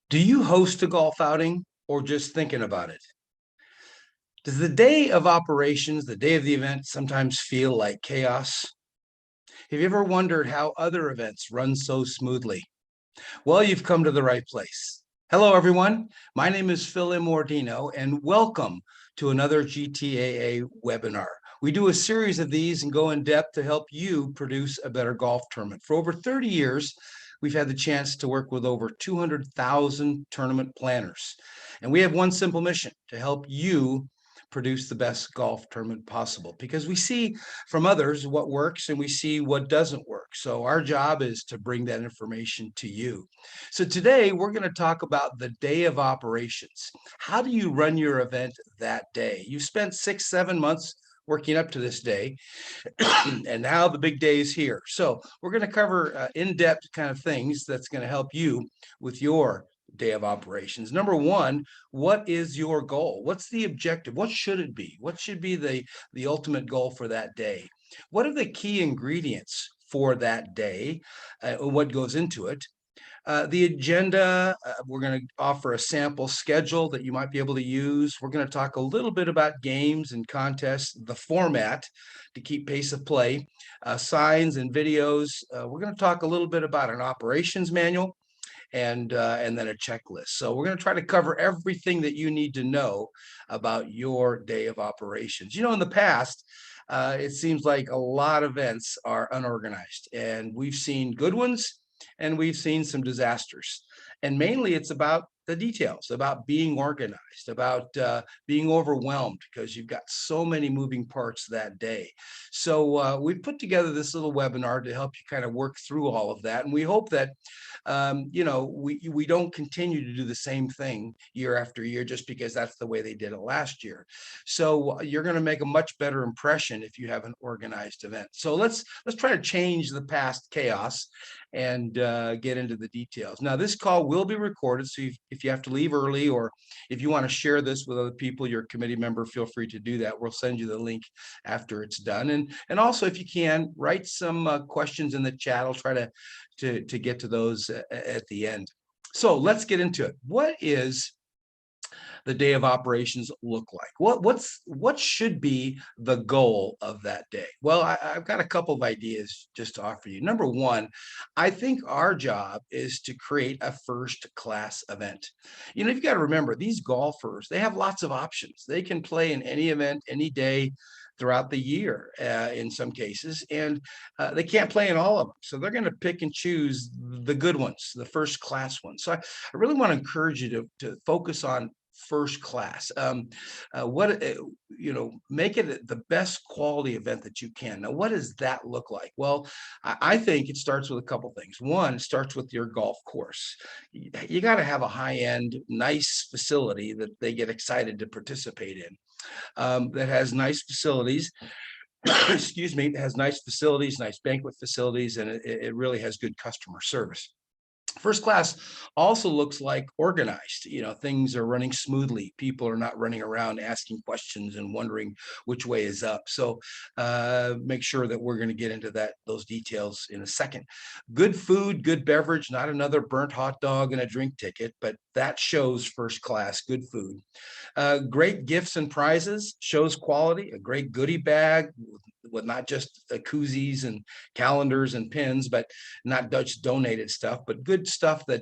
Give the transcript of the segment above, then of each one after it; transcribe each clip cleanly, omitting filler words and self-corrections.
Do you host a golf outing or just thinking about it? Does the day of operations, the day of the event, sometimes feel like chaos? Have you ever wondered how other events run so smoothly? Well, you've come to the right place. Hello, everyone. My name is Phil Immordino, and welcome to another GTAA webinar. We do a series of these and go in depth to help you produce a better golf tournament. For over 30 years, we've had the chance to work with over 200,000 tournament planners. And we have one simple mission: to help you produce the best golf tournament possible, because we see from others what works and we see what doesn't work. So our job is to bring that information to you. So today we're going to talk about the day of operations. How do you run your event that day? You've spent 6, 7 months working up to this day, and now the big day is here. So we're going to cover in-depth kind of things that's going to help you with your day of operations. Number one, what is your goal? What's the objective? What should it be? What should be the ultimate goal for that day? What are the key ingredients for that day? What goes into it? The agenda, we're going to offer a sample schedule that you might be able to use. We're going to talk a little bit about games and contests, the format to keep pace of play, signs and videos. We're going to talk a little bit about an operations manual and then a checklist. So we're going to try to cover everything that you need to know about your day of operations. You know, in the past, it seems like a lot of events are unorganized, and we've seen good ones and we've seen some disasters. And mainly it's about the details, about being organized, about being overwhelmed because you've got so many moving parts that day. So we put together this little webinar to help you kind of work through all of that. And we hope that we don't continue to do the same thing year after year just because that's the way they did it last year. So you're going to make a much better impression if you have an organized event. So let's try to change the past chaos and get into the details. Now, this call will be recorded, so if you have to leave early or if you want to share this with other people, your committee member, feel free to do that. We'll send you the link after it's done. And also, if you can, write some questions in the chat. I'll try to get to those at the end. So let's get into it. What is the day of operations look like? What should be the goal of that day? Well, I've got a couple of ideas just to offer you. Number one, I think our job is to create a first class event. You know, you've got to remember, these golfers, they have lots of options. They can play in any event, any day throughout the year in some cases, and they can't play in all of them. So they're going to pick and choose the good ones, the first class ones. So I really want to encourage you to focus on first class. Make it the best quality event that you can. Now, what does that look like? Well, I think it starts with a couple things. One, it starts with your golf course. You got to have a high-end, nice facility that they get excited to participate in. That has nice facilities. Excuse me, it has nice facilities, nice banquet facilities, and it really has good customer service. First class also looks like organized. You know, things are running smoothly. People are not running around asking questions and wondering which way is up. So make sure that we're going to get into those details in a second. Good food, good beverage, not another burnt hot dog and a drink ticket, but that shows first class, good food. Great gifts and prizes shows quality. A great goodie bag with not just koozies and calendars and pins, but not Dutch donated stuff, but good stuff that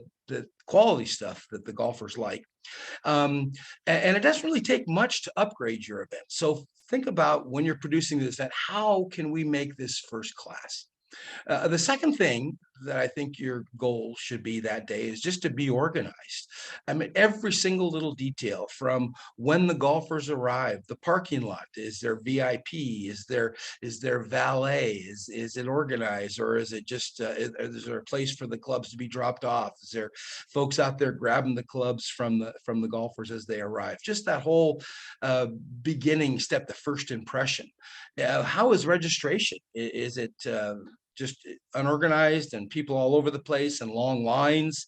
quality stuff that the golfers like. And it doesn't really take much to upgrade your event. So think about, when you're producing this event, how can we make this first class? The second thing that I think your goal should be that day is just to be organized. I mean, every single little detail, from when the golfers arrive, the parking lot, is there VIP? Is there valet? Is it organized, or is it just is there a place for the clubs to be dropped off? Is there folks out there grabbing the clubs from the golfers as they arrive? Just that whole beginning step, the first impression. How is registration? Is it just unorganized and people all over the place and long lines?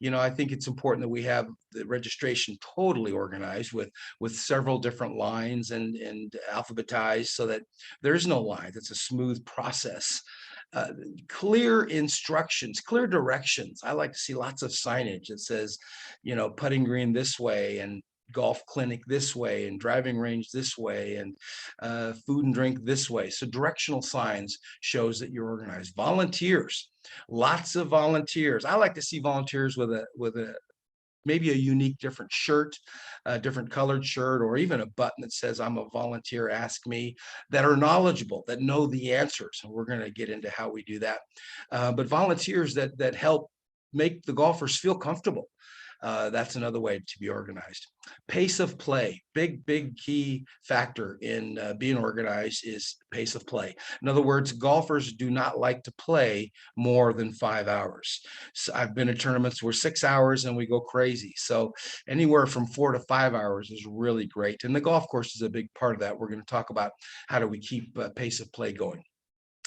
You know, I think it's important that we have the registration totally organized with several different lines and alphabetized so that there's no line. It's a smooth process. uh, clear instructions, clear directions. I like to see lots of signage that says, putting green this way, and golf clinic this way, and driving range this way, and food and drink this way. So directional signs shows that you're organized. Volunteers, lots of volunteers. I like to see volunteers with a maybe a unique different shirt, a different colored shirt, or even a button that says I'm a volunteer, ask me, that are knowledgeable, that know the answers. And we're going to get into how we do that. But volunteers that help make the golfers feel comfortable. That's another way to be organized. Pace of play, big key factor in being organized is pace of play. In other words, golfers do not like to play more than 5 hours. So I've been in tournaments where 6 hours and we go crazy. So anywhere from 4 to 5 hours is really great. And the golf course is a big part of that. We're going to talk about how do we keep pace of play going.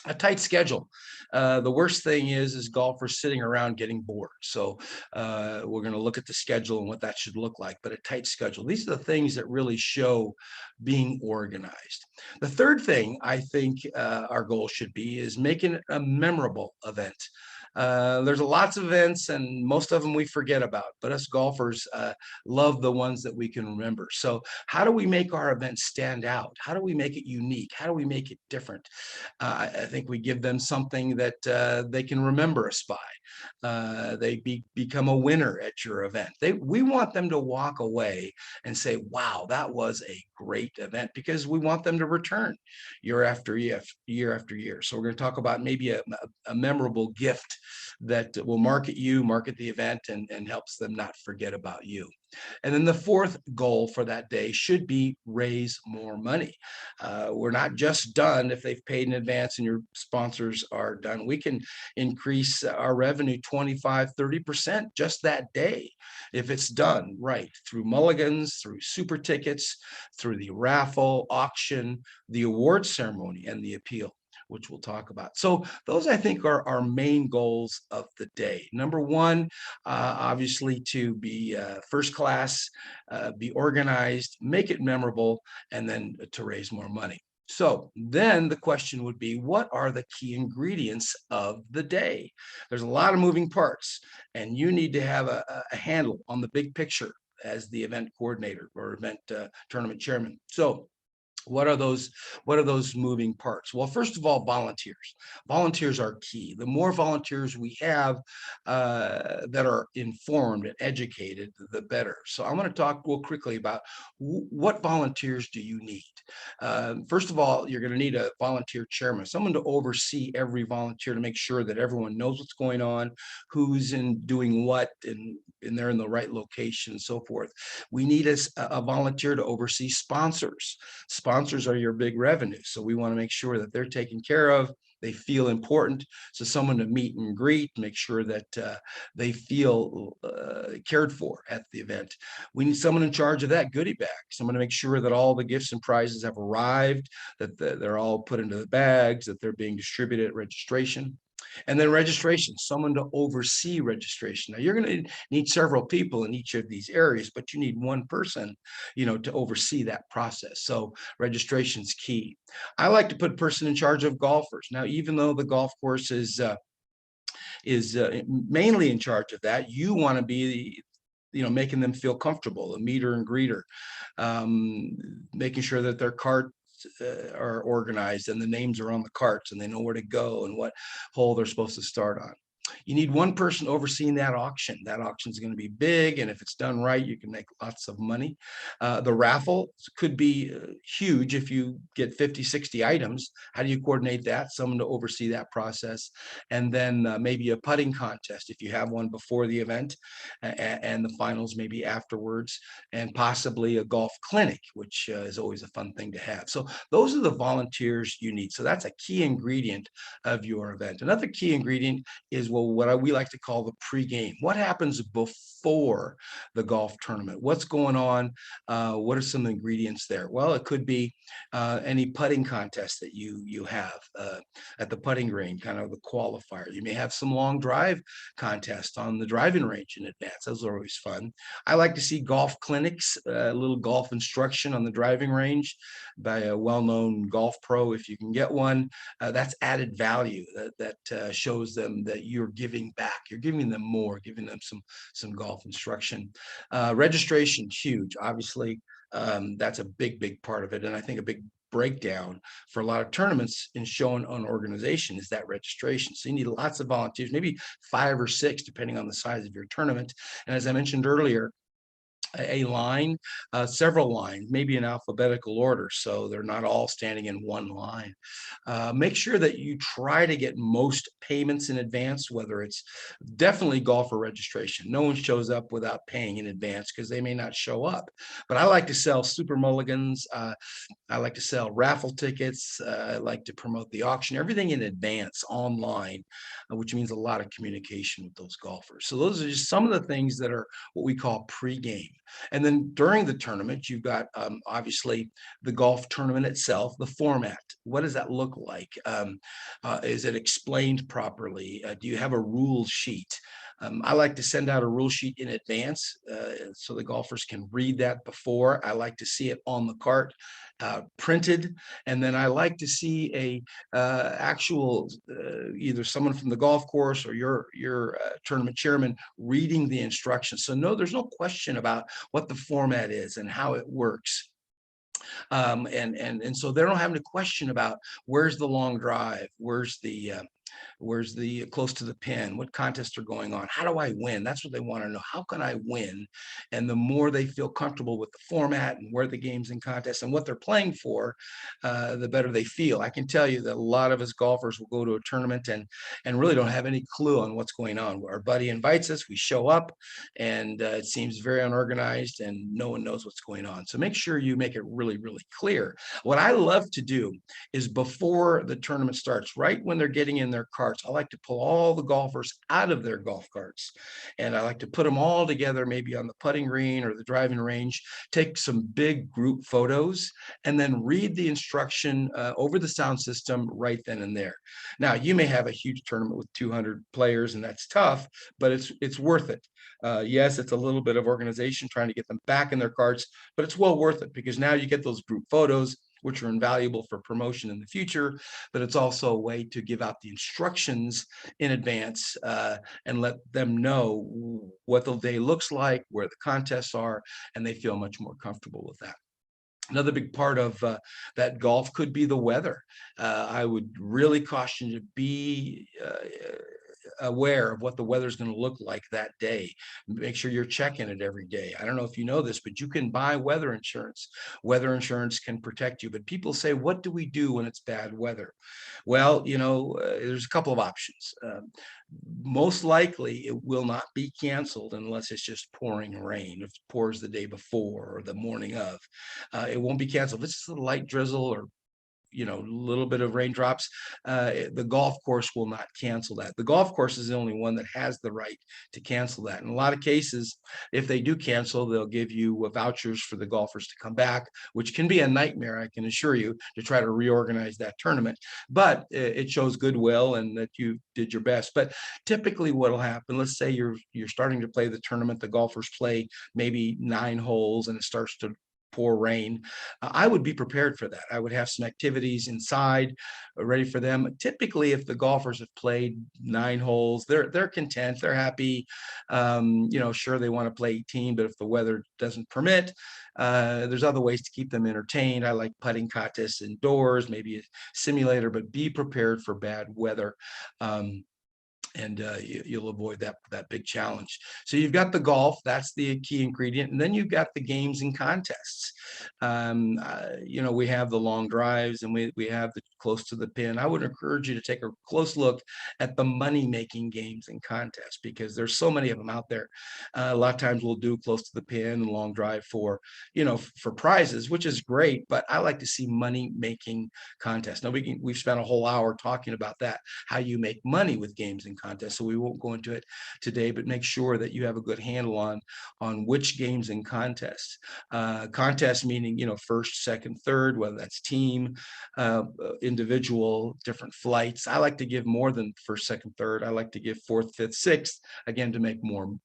A tight schedule. The worst thing is golfers sitting around getting bored. So we're going to look at the schedule and what that should look like, but a tight schedule. These are the things that really show being organized. The third thing I think our goal should be is making a memorable event. There's lots of events and most of them we forget about, but us golfers love the ones that we can remember. So how do we make our event stand out? How do we make it unique? How do we make it different? I think we give them something that they can remember us by. They become a winner at your event. We want them to walk away and say, wow, that was a great event, because we want them to return year after year, year after year. So we're going to talk about maybe a memorable gift that will market the event, and helps them not forget about you. And then the fourth goal for that day should be raise more money. We're not just done if they've paid in advance and your sponsors are done. We can increase our revenue 25, 30% just that day if it's done right, through mulligans, through super tickets, through the raffle, auction, the award ceremony, and the appeal, which we'll talk about. So those, I think, are our main goals of the day. Number one, obviously to be first class, be organized, make it memorable, and then to raise more money. So then the question would be, what are the key ingredients of the day? There's a lot of moving parts, and you need to have a handle on the big picture as the event coordinator or event tournament chairman. So what are those moving parts? Well, first of all, volunteers are key. The more volunteers we have that are informed and educated, the better. So I'm going to talk real quickly about what volunteers do you need. First of all, you're going to need a volunteer chairman, someone to oversee every volunteer, to make sure that everyone knows what's going on, who's doing what, and they're in the right location, and so forth. We need a volunteer to oversee sponsors. Sponsors are your big revenue, so we want to make sure that they're taken care of. They feel important. So someone to meet and greet, make sure that they feel cared for at the event. We need someone in charge of that goodie bag, someone to make sure that all the gifts and prizes have arrived, that they're all put into the bags, that they're being distributed at registration. And then registration, someone to oversee registration. Now, you're going to need several people in each of these areas, but you need one person, to oversee that process. So registration is key. I like to put a person in charge of golfers. Now, even though the golf course is mainly in charge of that, you want to be making them feel comfortable, a meter and greeter, making sure that their carts are organized and the names are on the carts and they know where to go and what hole they're supposed to start on. You need one person overseeing that auction. That auction is going to be big, and if it's done right, you can make lots of money. The raffle could be huge if you get 50, 60 items. How do you coordinate that? Someone to oversee that process. And then maybe a putting contest if you have one before the event, and the finals maybe afterwards, and possibly a golf clinic, which is always a fun thing to have. So those are the volunteers you need. So that's a key ingredient of your event. Another key ingredient is well, we like to call the pregame. What happens before the golf tournament? What's going on? What are some ingredients there? Well, it could be any putting contest that you have at the putting green, kind of the qualifier. You may have some long drive contest on the driving range in advance. Those are always fun. I like to see golf clinics, a little golf instruction on the driving range by a well-known golf pro, if you can get one. That's added value that shows them that you're giving back. You're giving them more, giving them some golf instruction. Registration, huge. Obviously, that's a big part of it. And I think a big breakdown for a lot of tournaments in showing an organization is that registration. So you need lots of volunteers, maybe 5 or 6, depending on the size of your tournament. And as I mentioned earlier, a line, several lines, maybe in alphabetical order, so they're not all standing in one line. Make sure that you try to get most payments in advance, whether it's definitely golfer registration. No one shows up without paying in advance because they may not show up. But I like to sell super mulligans. I like to sell raffle tickets. I like to promote the auction, everything in advance online, which means a lot of communication with those golfers. So those are just some of the things that are what we call pregame. And then during the tournament, you've got obviously the golf tournament itself, the format. What does that look like? Is it explained properly? Do you have a rule sheet? I like to send out a rule sheet in advance so the golfers can read that before. I like to see it on the cart printed, and then I like to see a actual either someone from the golf course or your tournament chairman reading the instructions. So no, there's no question about what the format is and how it works. And so they don't have any question about where's the long drive, where's the close to the pin, what contests are going on, how do I win? That's what they want to know. How can I win? And the more they feel comfortable with the format and where the games and contests and what they're playing for, the better they feel. I can tell you that a lot of us golfers will go to a tournament and really don't have any clue on what's going on. Our buddy invites us, we show up, and it seems very unorganized and no one knows what's going on. So make sure you make it really clear. What I love to do is before the tournament starts, right when they're getting in their carts, I like to pull all the golfers out of their golf carts, and I like to put them all together, maybe on the putting green or the driving range, take some big group photos, and then read the instruction over the sound system right then and there. Now, you may have a huge tournament with 200 players, and that's tough, but it's worth it. Yes, it's a little bit of organization trying to get them back in their carts, but it's well worth it because now you get those group photos, which are invaluable for promotion in the future, but it's also a way to give out the instructions in advance and let them know what the day looks like, where the contests are, and they feel much more comfortable with that. Another big part of that golf could be the weather. I would really caution you to be aware of what the weather's going to look like that day. Make sure you're checking it every day. I don't know if you know this, but you can buy weather insurance. Weather insurance can protect you. But people say, what do we do when it's bad weather? Well, there's a couple of options. Most likely it will not be canceled unless it's just pouring rain. If it pours the day before or the morning of, it won't be canceled. If it's just a light drizzle or a little bit of raindrops, the golf course will not cancel that. The golf course is the only one that has the right to cancel that. In a lot of cases, if they do cancel, they'll give you vouchers for the golfers to come back, which can be a nightmare, I can assure you, to try to reorganize that tournament. But it shows goodwill and that you did your best. But typically what will happen, let's say you're starting to play the tournament, the golfers play maybe 9 holes and it starts to pour rain. I would be prepared for that. I would have some activities inside ready for them. Typically, if the golfers have played 9 holes, they're content, they're happy. Sure, they want to play 18, but if the weather doesn't permit, there's other ways to keep them entertained. I like putting contests indoors, maybe a simulator, but be prepared for bad weather. And you'll avoid that big challenge. So you've got the golf, that's the key ingredient, and then you've got the games and contests. We have the long drives and we have the close to the pin. I would encourage you to take a close look at the money-making games and contests because there's so many of them out there. A lot of times we'll do close to the pin and long drive for prizes, which is great, but I like to see money-making contests. Now we've spent a whole hour talking about that, how you make money with games and contests, so we won't go into it today, but make sure that you have a good handle on which games and contests. Contests meaning, first, second, third, whether that's team, individual, different flights. I like to give more than first, second, third. I like to give fourth, fifth, sixth, again, to make more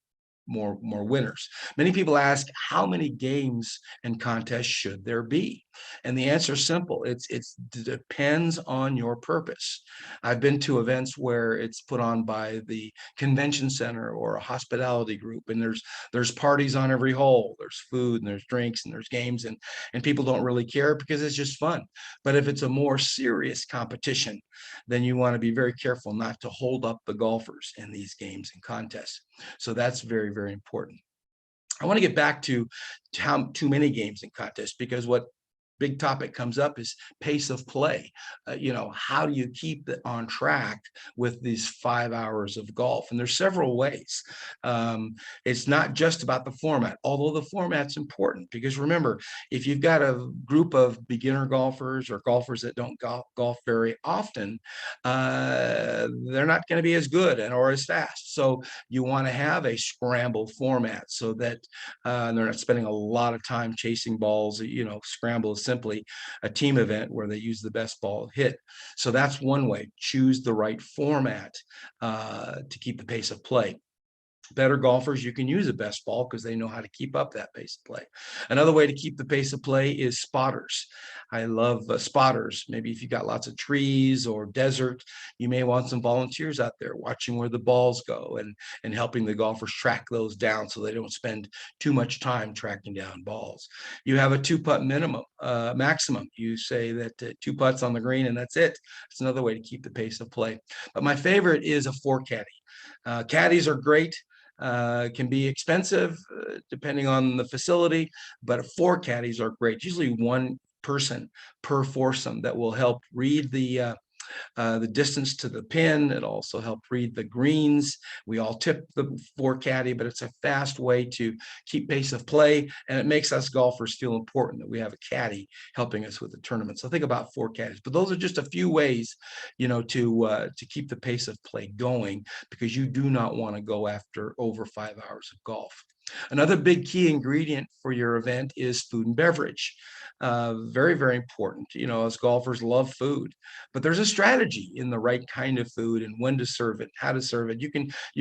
winners. Many people ask, how many games and contests should there be? And the answer is simple. It depends on your purpose. I've been to events where it's put on by the convention center or a hospitality group, and there's parties on every hole. There's food and there's drinks and there's games, and people don't really care because it's just fun. But if it's a more serious competition, then you want to be very careful not to hold up the golfers in these games and contests. So that's very, very important. I want to get back to how too many games and contests, because what big topic comes up is pace of play. How do you keep it on track with these 5 hours of golf? And there's several ways. It's not just about the format, although the format's important, because remember, if you've got a group of beginner golfers or golfers that don't golf very often, they're not going to be as good or as fast. So you want to have a scramble format so that they're not spending a lot of time chasing balls. Scramble is simply a team event where they use the best ball hit. So that's one way. Choose the right format to keep the pace of play. Better golfers, you can use a best ball because they know how to keep up that pace of play. Another way to keep the pace of play is spotters. I love spotters. Maybe if you got lots of trees or desert, you may want some volunteers out there watching where the balls go and helping the golfers track those down so they don't spend too much time tracking down balls. You have a 2-putt maximum. You say that 2 putts on the green and that's it. It's another way to keep the pace of play. But my favorite is a 4 caddy. Caddies are great. Can be expensive depending on the facility, but 4 caddies are great. Usually one person per foursome that will help read the distance to the pin. It also helped read the greens. We all tip the 4 caddy, but it's a fast way to keep pace of play, and it makes us golfers feel important that we have a caddy helping us with the tournament. So think about 4 caddies, but those are just a few ways, to keep the pace of play going, because you do not want to go after over 5 hours of golf. Another big key ingredient for your event is food and beverage. Very, very important. As golfers love food, but there's a strategy in the right kind of food and when to serve it, how to serve it. You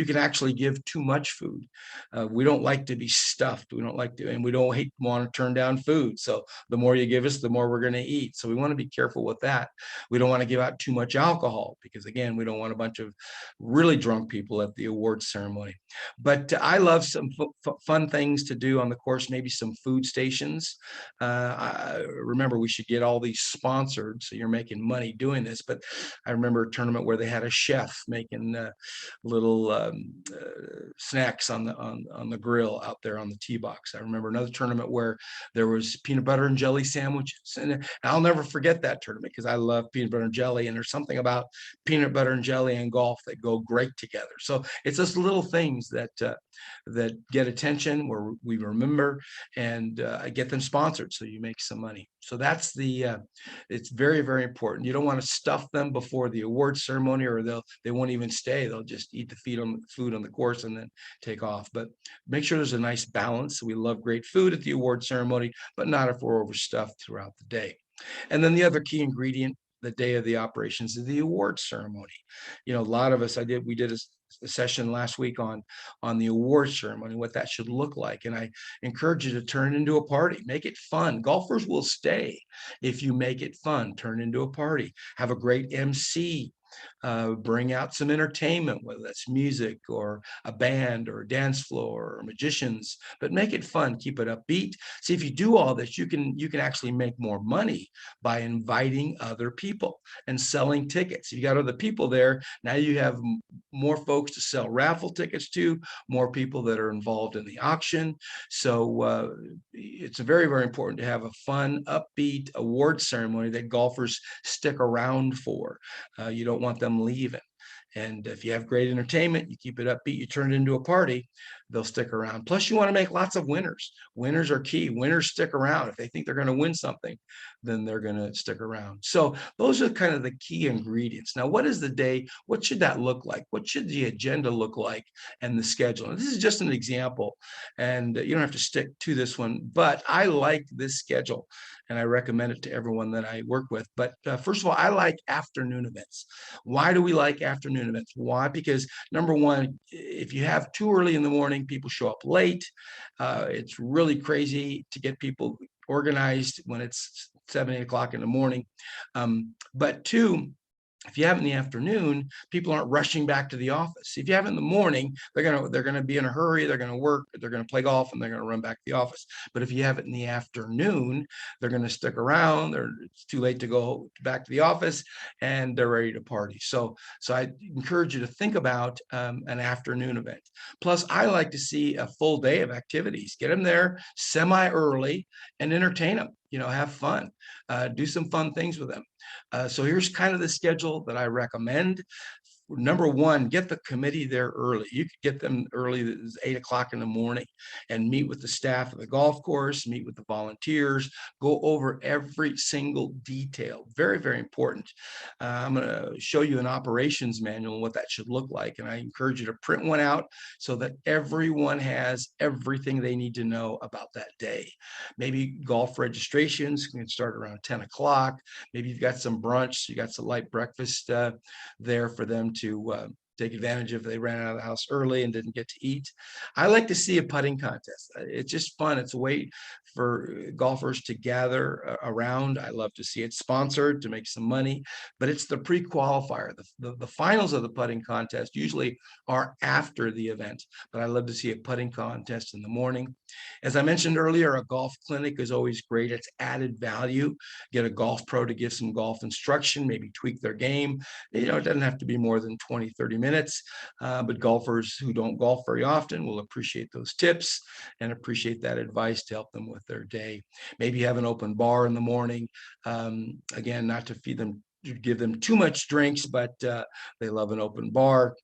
can actually give too much food. We don't like to be stuffed. We don't like to, and we don't want to turn down food. So the more you give us, the more we're going to eat. So we want to be careful with that. We don't want to give out too much alcohol because, again, we don't want a bunch of really drunk people at the awards ceremony. But I love some fun things to do on the course, maybe some food stations. Remember, we should get all these sponsored, so you're making money doing this. But I remember a tournament where they had a chef making little snacks on the grill out there on the tee box. I remember another tournament where there was peanut butter and jelly sandwiches, and I'll never forget that tournament because I love peanut butter and jelly, and there's something about peanut butter and jelly and golf that go great together. So it's those little things that get attention, where we remember, and get them sponsored so you make some money. So that's it's very, very important. You don't want to stuff them before the award ceremony, or they won't even stay. They'll just eat the food on the course and then take off. But make sure there's a nice balance. We love great food at the award ceremony, but not if we're overstuffed throughout the day. And then the other key ingredient, the day of the operations, is the award ceremony. A lot of us, we did a session last week on the award ceremony, what that should look like. And I encourage you to turn it into a party, make it fun. Golfers will stay if you make it fun. Turn into a party, have a great MC. Bring out some entertainment, whether that's music or a band or a dance floor or magicians, but make it fun, keep it upbeat. See, if you do all this, you can actually make more money by inviting other people and selling tickets. If you got other people there, now you have more folks to sell raffle tickets to, more people that are involved in the auction. So it's very, very important to have a fun, upbeat award ceremony that golfers stick around for. You don't want them leaving. And if you have great entertainment, you keep it upbeat, you turn it into a party, they'll stick around. Plus, you want to make lots of winners. Winners are key. Winners stick around. If they think they're going to win something, then they're going to stick around. So those are kind of the key ingredients. Now, what is the day? What should that look like? What should the agenda look like and the schedule? And this is just an example, and you don't have to stick to this one, but I like this schedule and I recommend it to everyone that I work with. But first of all, I like afternoon events. Why do we like afternoon events? Why? Because number one, if you have too early in the morning, people show up late. It's really crazy to get people organized when it's 7, 8 o'clock in the morning. But two, if you have it in the afternoon, people aren't rushing back to the office. If you have it in the morning, they're gonna be in a hurry, they're gonna work, they're gonna play golf, and they're gonna run back to the office. But if you have it in the afternoon, they're gonna stick around. It's too late to go back to the office, and they're ready to party. So I encourage you to think about an afternoon event. Plus, I like to see a full day of activities. Get them there semi-early and entertain them. Have fun, do some fun things with them. So here's kind of the schedule that I recommend. Number one, get the committee there early. You could get them early, 8 o'clock in the morning, and meet with the staff of the golf course, meet with the volunteers, go over every single detail. Very, very important. I'm going to show you an operations manual and what that should look like. And I encourage you to print one out so that everyone has everything they need to know about that day. Maybe golf registrations can start around 10 o'clock. Maybe you've got some brunch, you got some light breakfast there for them to take advantage if they ran out of the house early and didn't get to eat. I like to see a putting contest. It's just fun. It's a way for golfers to gather around. I love to see it sponsored to make some money, but it's the pre-qualifier. The finals of the putting contest usually are after the event, but I love to see a putting contest in the morning. As I mentioned earlier, a golf clinic is always great. It's added value. Get a golf pro to give some golf instruction, maybe tweak their game. It doesn't have to be more than 20, 30 minutes, but golfers who don't golf very often will appreciate those tips and appreciate that advice to help them with their day. Maybe you have an open bar in the morning. Again, not to give them too much drinks, but they love an open bar.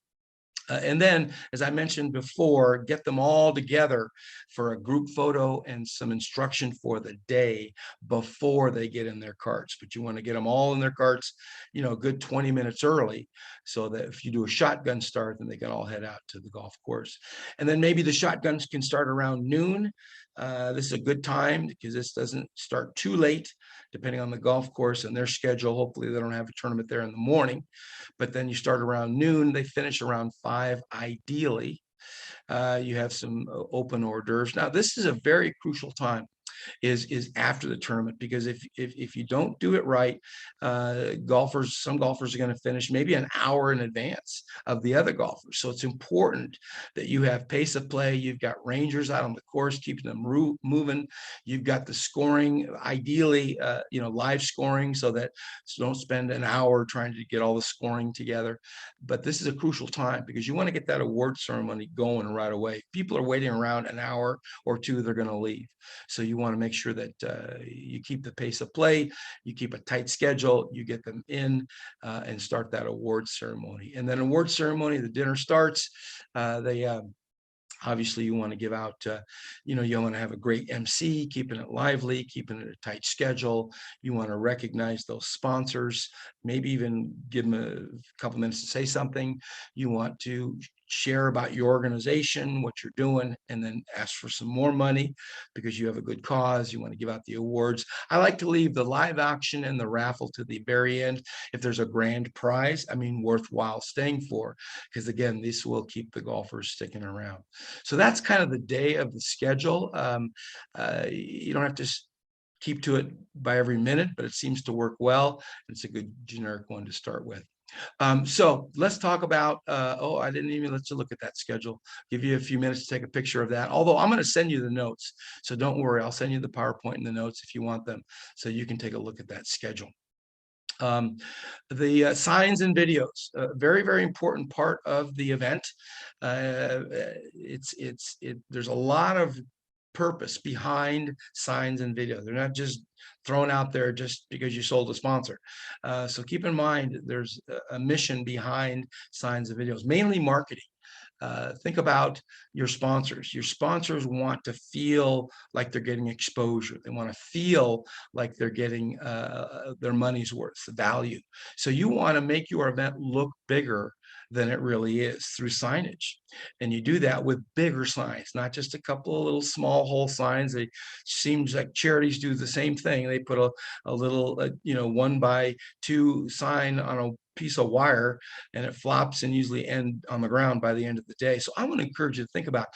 And then, as I mentioned before, get them all together for a group photo and some instruction for the day before they get in their carts. But you want to get them all in their carts, a good 20 minutes early, so that if you do a shotgun start, then they can all head out to the golf course. And then maybe the shotguns can start around noon. This is a good time because this doesn't start too late, depending on the golf course and their schedule. Hopefully they don't have a tournament there in the morning, but then you start around noon, they finish around 5 ideally. You have some open hors d'oeuvres. Now, this is a very crucial time. Is after the tournament, because if you don't do it right, some golfers are going to finish maybe an hour in advance of the other golfers. So it's important that you have pace of play. You've got rangers out on the course keeping them moving. You've got the scoring, ideally live scoring, so don't spend an hour trying to get all the scoring together. But this is a crucial time because you want to get that award ceremony going right away. People are waiting around an hour or two, they're going to leave. So you want to make sure that you keep the pace of play, you keep a tight schedule, you get them in and start that award ceremony. And then award ceremony, the dinner starts. Obviously, you want to give out, you want to have a great MC, keeping it lively, keeping it a tight schedule. You want to recognize those sponsors, maybe even give them a couple minutes to say something. You want to share about your organization, what you're doing, and then ask for some more money because you have a good cause. You want to give out the awards. I like to leave the live auction and the raffle to the very end. If there's a grand prize, worthwhile staying for, because again, this will keep the golfers sticking around. So that's kind of the day of the schedule. You don't have to keep to it by every minute, but it seems to work well. It's a good generic one to start with. So let's talk about, I didn't even let you look at that schedule. Give you a few minutes to take a picture of that. Although I'm going to send you the notes. So don't worry, I'll send you the PowerPoint and the notes if you want them, so you can take a look at that schedule. The signs and videos, very, very important part of the event. There's a lot of purpose behind signs and video. They're not just thrown out there just because you sold a sponsor. So keep in mind, there's a mission behind signs and videos, mainly marketing. Think about your sponsors. Your sponsors want to feel like they're getting exposure. They want to feel like they're getting their money's worth, the value. So you want to make your event look bigger than it really is through signage. And you do that with bigger signs, not just a couple of little small hole signs. They seems like charities do the same thing. They put a little, 1x2 sign on a piece of wire, and it flops and usually end on the ground by the end of the day. So I want to encourage you to think about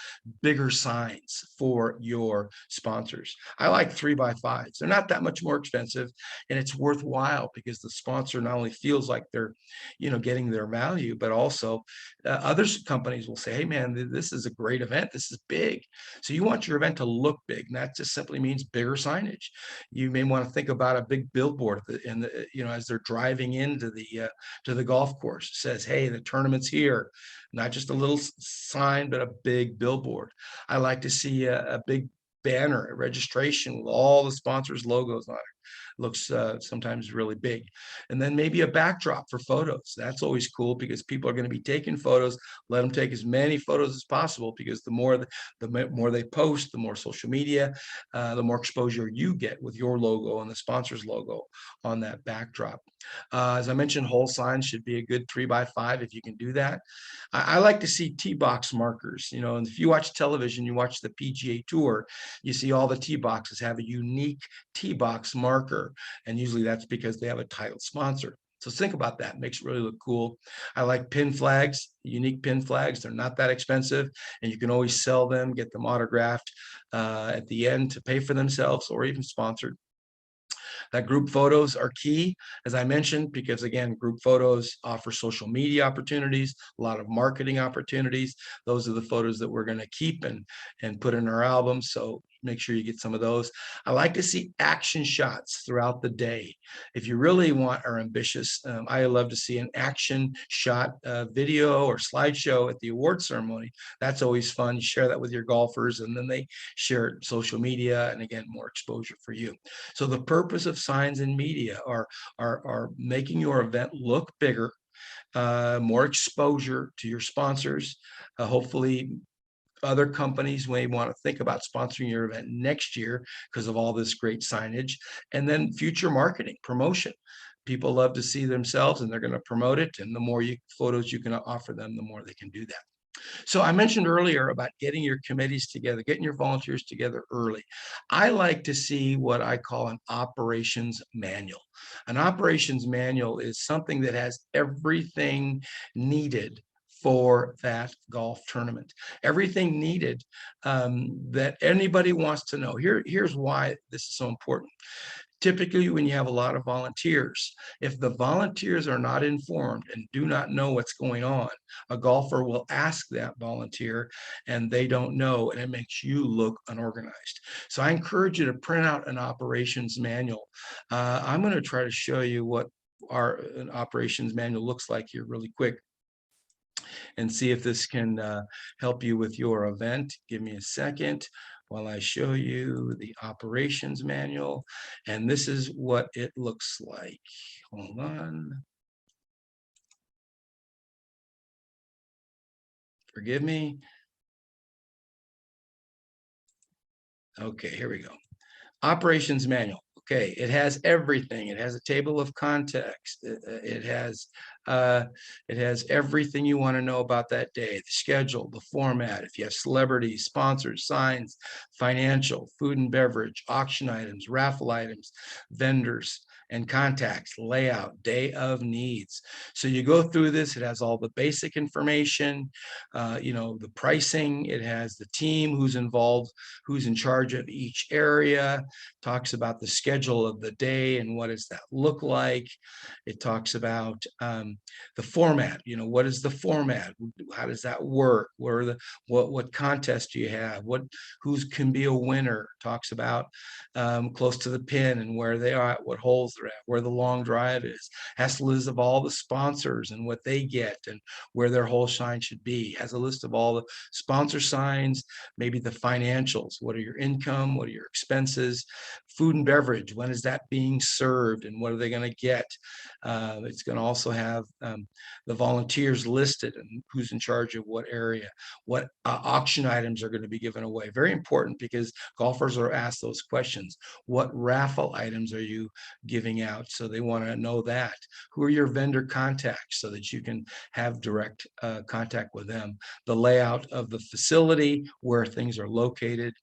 bigger signs for your sponsors. I like 3x5s. They're not that much more expensive, and it's worthwhile because the sponsor not only feels like they're, getting their value, but also other companies will say, hey man, this is a great event. This is big. So you want your event to look big. And that just simply means bigger signage. You may want to think about a big billboard in the, as they're driving into the golf course. It says, hey, the tournament's here. Not just a little sign, but a big billboard. I like to see a big banner, a registration with all the sponsors' logos on it. Looks sometimes really big. And then maybe a backdrop for photos. That's always cool because people are going to be taking photos. Let them take as many photos as possible, because the more they post, the more social media, the more exposure you get with your logo and the sponsor's logo on that backdrop. As I mentioned, hole signs should be a good 3x5 if you can do that. I like to see tee box markers. And if you watch television, you watch the PGA Tour, you see all the tee boxes have a unique tee box marker, and usually that's because they have a title sponsor. So think about that. It makes it really look cool. I like pin flags, unique pin flags. They're not that expensive, and you can always sell them, get them autographed at the end to pay for themselves, or even sponsored. That group photos are key, as I mentioned, because again, group photos offer social media opportunities, a lot of marketing opportunities. Those are the photos that we're going to keep and put in our album. So make sure you get some of those. I like to see action shots throughout the day. If you really are ambitious, I love to see an action shot video or slideshow at the award ceremony. That's always fun. You share that with your golfers, and then they share it social media, and again, more exposure for you. So the purpose of signs and media are making your event look bigger, more exposure to your sponsors. Hopefully other companies may want to think about sponsoring your event next year because of all this great signage. And then future marketing, promotion. People love to see themselves, and they're going to promote it. And the more photos you can offer them, the more they can do that. So I mentioned earlier about getting your committees together, getting your volunteers together early. I like to see what I call an operations manual. An operations manual is something that has everything needed for that golf tournament. Everything needed that anybody wants to know. Here's why this is so important. Typically, when you have a lot of volunteers, if the volunteers are not informed and do not know what's going on, a golfer will ask that volunteer and they don't know, and it makes you look unorganized. So I encourage you to print out an operations manual. I'm going to try to show you what an operations manual looks like here really quick, and see if this can help you with your event. Give me a second while I show you the operations manual. And this is what it looks like. Hold on. Forgive me. Okay, here we go. Operations manual. Okay, it has everything. It has a table of contents. It has everything you want to know about that day, the schedule, the format, if you have celebrities, sponsors, signs, financial, food and beverage, auction items, raffle items, vendors, and contacts, layout, day of needs. So you go through this, it has all the basic information, the pricing, it has the team, who's involved, who's in charge of each area, talks about the schedule of the day and what does that look like. It talks about the format, what is the format? How does that work? What contest do you have? Who can be a winner? Talks about close to the pin and where they are, what holes are at, where the long drive is, has a list of all the sponsors and what they get and where their whole sign should be, has a list of all the sponsor signs, maybe the financials, what are your income, what are your expenses, food and beverage, when is that being served and what are they going to get. It's going to also have the volunteers listed and who's in charge of what area, what auction items are going to be given away. Very important because golfers are asked those questions. What raffle items are you giving out? So they want to know that. Who are your vendor contacts so that you can have direct contact with them. The layout of the facility, where things are located,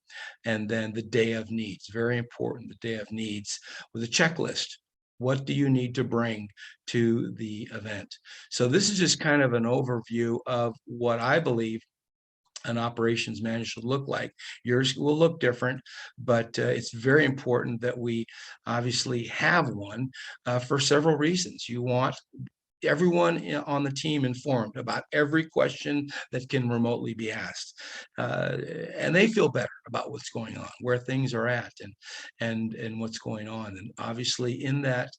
and then the day of needs. Very important, the day of needs with a checklist. What do you need to bring to the event? So this is just kind of an overview of what I believe an operations manager should look like. Yours will look different, but it's very important that we obviously have one for several reasons. You want everyone on the team informed about every question that can remotely be asked, and they feel better about what's going on, where things are at, and what's going on. And obviously, in that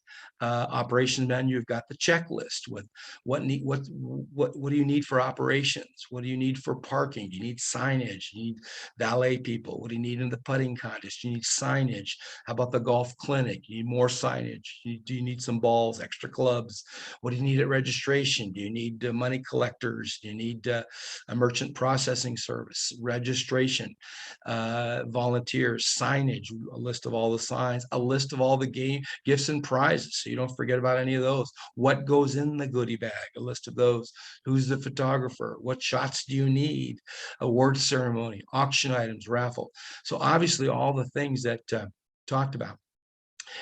operations menu, you've got the checklist with what do you need for operations? What do you need for parking? Do you need signage? You need valet people? What do you need in the putting contest? You need signage. How about the golf clinic? You need more signage. Do you need some balls, extra clubs? What do you need at registration? Do you need money collectors? Do you need a merchant processing service, registration, volunteers, signage, a list of all the signs, a list of all the game gifts and prizes, so you don't forget about any of those. What goes in the goodie bag? A list of those. Who's the photographer? What shots do you need? Award ceremony, auction items, raffle. So obviously all the things that talked about.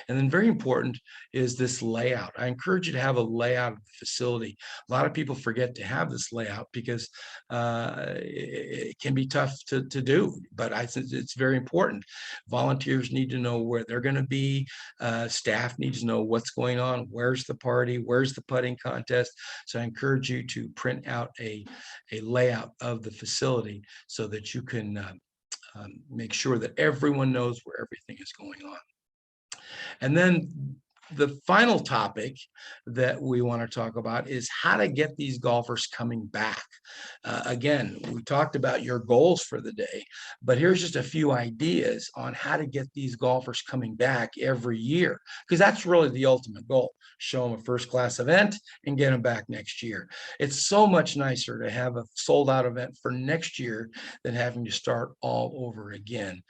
And then very important is this layout. I encourage you to have a layout of the facility. A lot of people forget to have this layout because it can be tough to do, but I think it's very important. Volunteers need to know where they're going to be. Staff needs to know what's going on. Where's the party? Where's the putting contest? So I encourage you to print out a layout of the facility so that you can make sure that everyone knows where everything is going on. And then the final topic that we want to talk about is how to get these golfers coming back. Again, we talked about your goals for the day, but here's just a few ideas on how to get these golfers coming back every year, because that's really the ultimate goal. Show them a first-class event and get them back next year. It's so much nicer to have a sold-out event for next year than having to start all over again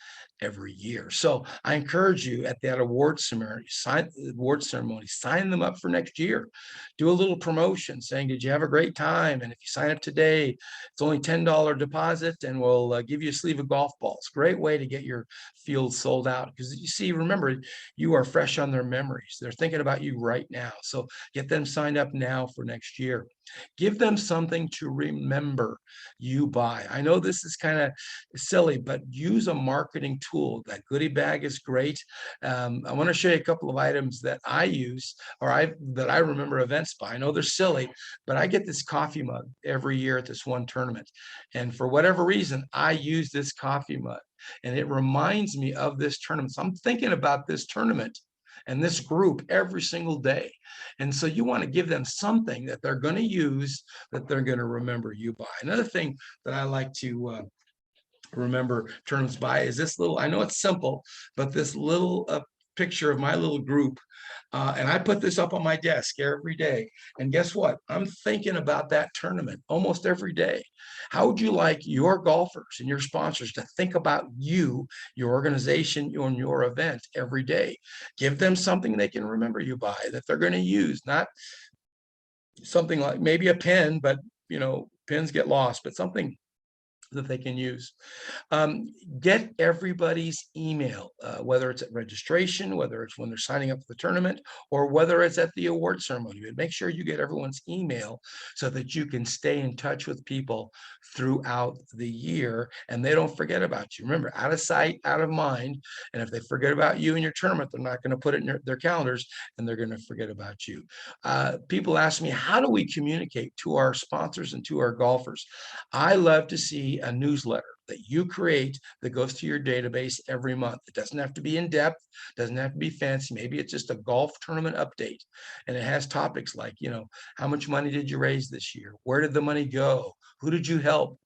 every year. So I encourage you at that award ceremony, sign them up for next year. Do a little promotion saying, did you have a great time? And if you sign up today, it's only $10 deposit and we'll give you a sleeve of golf balls. Great way to get your field sold out, because you see, remember, you are fresh on their memories. They're thinking about you right now. So get them signed up now for next year. Give them something to remember you by. I know this is kind of silly, but use a marketing tool. That goodie bag is great. I want to show you a couple of items that I use that I remember events by. I know they're silly, but I get this coffee mug every year at this one tournament. And for whatever reason, I use this coffee mug and it reminds me of this tournament. So I'm thinking about this tournament and this group every single day. And so you want to give them something that they're going to use, that they're going to remember you by. Another thing that I like to remember tournaments by is this little, I know it's simple, but this little picture of my little group. And I put this up on my desk every day. And guess what? I'm thinking about that tournament almost every day. How would you like your golfers and your sponsors to think about you, your organization, your event every day? Give them something they can remember you by, that they're going to use, not something like maybe a pen, but pens get lost, but something that they can use. Get everybody's email, whether it's at registration, whether it's when they're signing up for the tournament, or whether it's at the award ceremony. But make sure you get everyone's email so that you can stay in touch with people throughout the year and they don't forget about you. Remember, out of sight, out of mind. And if they forget about you in your tournament, they're not going to put it in their calendars and they're going to forget about you. People ask me, how do we communicate to our sponsors and to our golfers? I love to see be a newsletter that you create that goes to your database every month. It doesn't have to be in depth, doesn't have to be fancy. Maybe it's just a golf tournament update, and it has topics like, how much money did you raise this year? Where did the money go? Who did you help?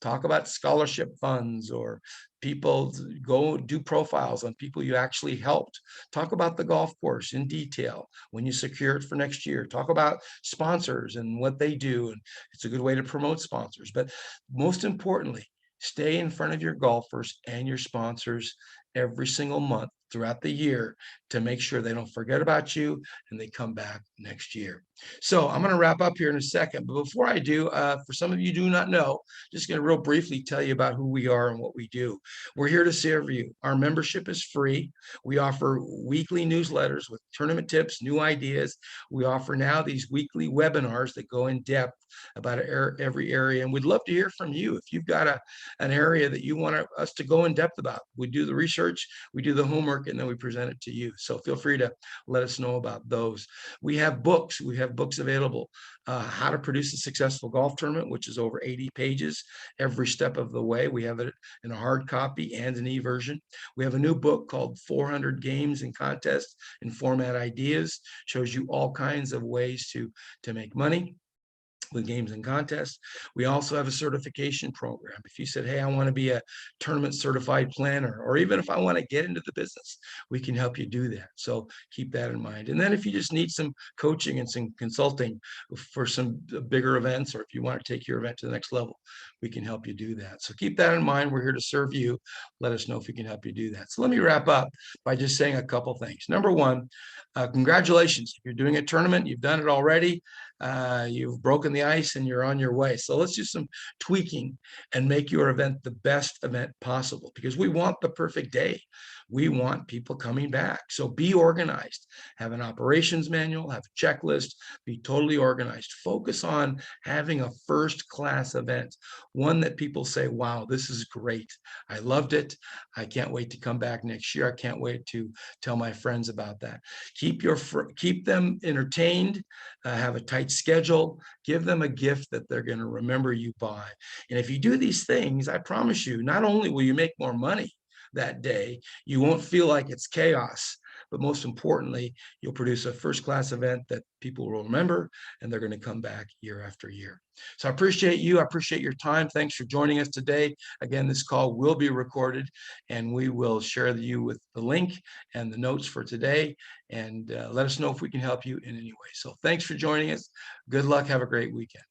Talk about scholarship funds, or people, go do profiles on people you actually helped. Talk about the golf course in detail when you secure it for next year. Talk about sponsors and what they do. And it's a good way to promote sponsors. But most importantly, stay in front of your golfers and your sponsors every single month throughout the year to make sure they don't forget about you and they come back next year. So I'm going to wrap up here in a second. But before I do, for some of you do not know, just going to real briefly tell you about who we are and what we do. We're here to serve you. Our membership is free. We offer weekly newsletters with tournament tips, new ideas. We offer now these weekly webinars that go in depth about every area. And we'd love to hear from you. If you've got an area that you want us to go in depth about, we do the research, we do the homework, and then we present it to you. So feel free to let us know about those. We have books. We have books available. How to Produce a Successful Golf Tournament, which is over 80 pages every step of the way. We have it in a hard copy and an e-version. We have a new book called 400 Games and Contests and Format Ideas. Shows you all kinds of ways to make money with games and contests. We also have a certification program. If you said, hey, I want to be a tournament certified planner, or even if I want to get into the business, we can help you do that. So keep that in mind. And then if you just need some coaching and some consulting for some bigger events, or if you want to take your event to the next level, we can help you do that. So keep that in mind. We're here to serve you. Let us know if we can help you do that. So let me wrap up by just saying a couple things. Number one, congratulations. If you're doing a tournament, you've done it already. You've broken the ice and you're on your way. So let's do some tweaking and make your event the best event possible, because we want the perfect day. We want people coming back. So be organized, have an operations manual, have a checklist, be totally organized. Focus on having a first-class event, one that people say, wow, this is great. I loved it. I can't wait to come back next year. I can't wait to tell my friends about that. Keep them entertained, have a tight schedule, give them a gift that they're going to remember you by. And if you do these things, I promise you, not only will you make more money that day, you won't feel like it's chaos, but most importantly, you'll produce a first-class event that people will remember, and they're going to come back year after year. So I appreciate you. I appreciate your time. Thanks for joining us today. Again, this call will be recorded, and we will share you with the link and the notes for today, and let us know if we can help you in any way. So thanks for joining us. Good luck. Have a great weekend.